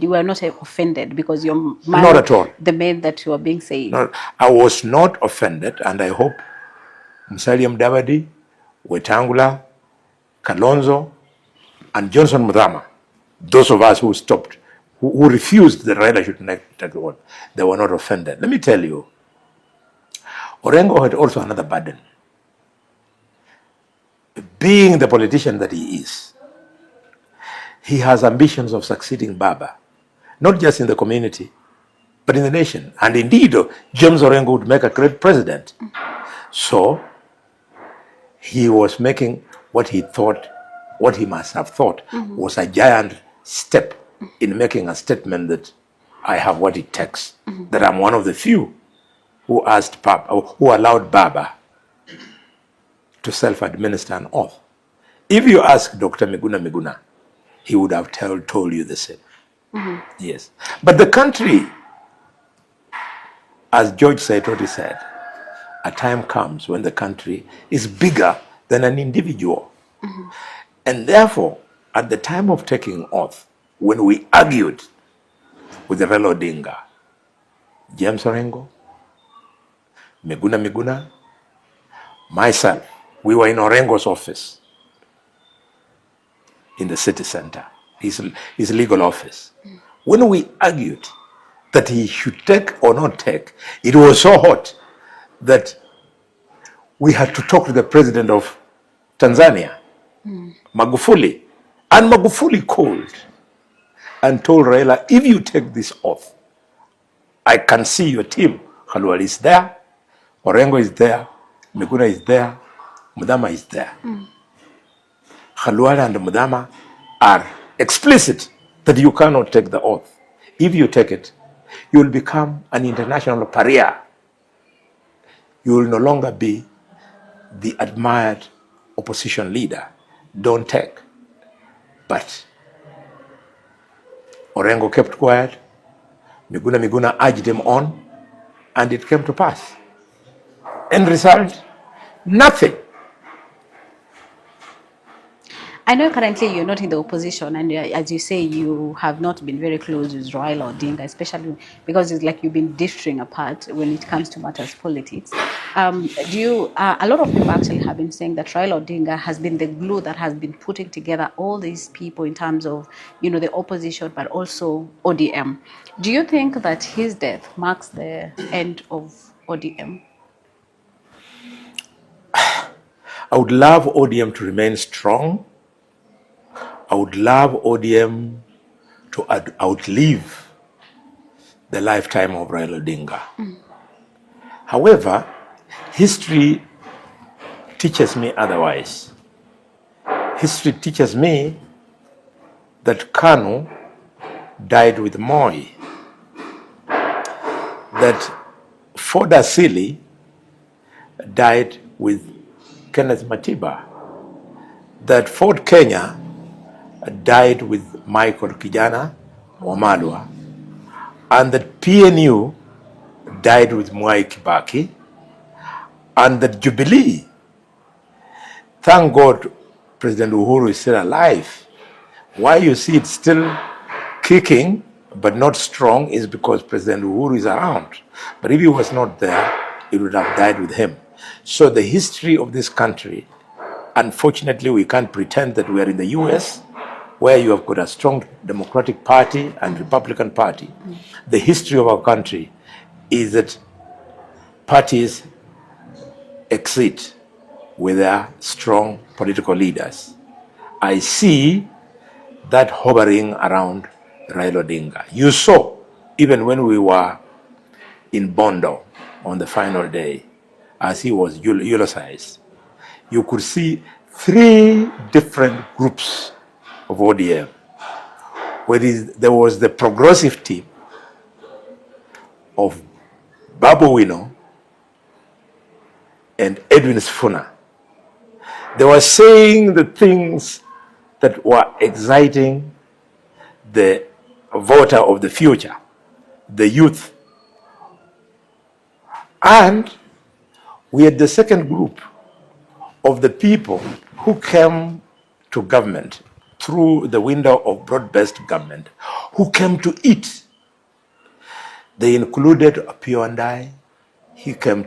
You were not offended because you're Not at all. the man that you are being said. No, I was not offended, and I hope Musalia Mudavadi, Wetangula, Kalonzo, and Johnson Muthama, those of us who stopped, who refused the Raila should take the word, they were not offended. Let me tell you, Orengo had also another burden. Being the politician that he is, he has ambitions of succeeding Baba, not just in the community, but in the nation. And indeed, James Orengo would make a great president. So he was making what he thought, what he must have thought was a giant step in making a statement that I have what it takes, that I'm one of the few who asked Baba, who allowed Baba to self-administer an oath. If you ask Dr. Miguna, he would have told you the same. Yes. But the country, as George Saitoti said, a time comes when the country is bigger than an individual. And therefore, at the time of taking oath, when we argued with the Raila Odinga, James Orengo, Miguna, myself, we were in Orengo's office in the city center, his legal office. When we argued that he should take or not take, it was so hot that we had to talk to the president of Tanzania, Magufuli. And Magufuli called and told Raila, if you take this oath, I can see your team. Khalwale is there, Orengo is there, Miguna is there, Mudama is there. Khalwale and Mudama are explicit that you cannot take the oath. If you take it, you will become an international pariah. You will no longer be the admired opposition leader. Don't take. But Orengo kept quiet. Miguna urged him on, and it came to pass. End result, nothing. I know currently you're not in the opposition, and as you say, you have not been very close with Raila Odinga, especially because it's like you've been drifting apart when it comes to matters politics. A lot of people actually have been saying that Raila Odinga has been the glue that has been putting together all these people in terms of, the opposition, but also ODM. Do you think that his death marks the end of ODM? I would love ODM to remain strong. I would love ODM to outlive the lifetime of Raila Odinga. However, history teaches me otherwise. History teaches me that Kanu died with Moi, that Ford Asili died with Kenneth Matiba, that Ford Kenya died with Michael Kijana Wamalwa, and that PNU died with Mwai Kibaki, and that Jubilee, thank God President Uhuru is still alive. Why you see it still kicking but not strong is because President Uhuru is around. But if he was not there, it would have died with him. So the history of this country, unfortunately, we can't pretend that we are in the US, where you have got a strong Democratic Party and Republican Party. The history of our country is that parties exit with their strong political leaders. I see that hovering around Raila Odinga. You saw, even when we were in Bondo on the final day, as he was eulogized, you could see 3 different groups of ODM. Where there was the progressive team of Babu Owino and Edwin Sifuna. They were saying the things that were exciting the voter of the future, the youth. And we had the second group of the people who came to government through the window of broad-based government who came to eat. They included Opiyo and I. He came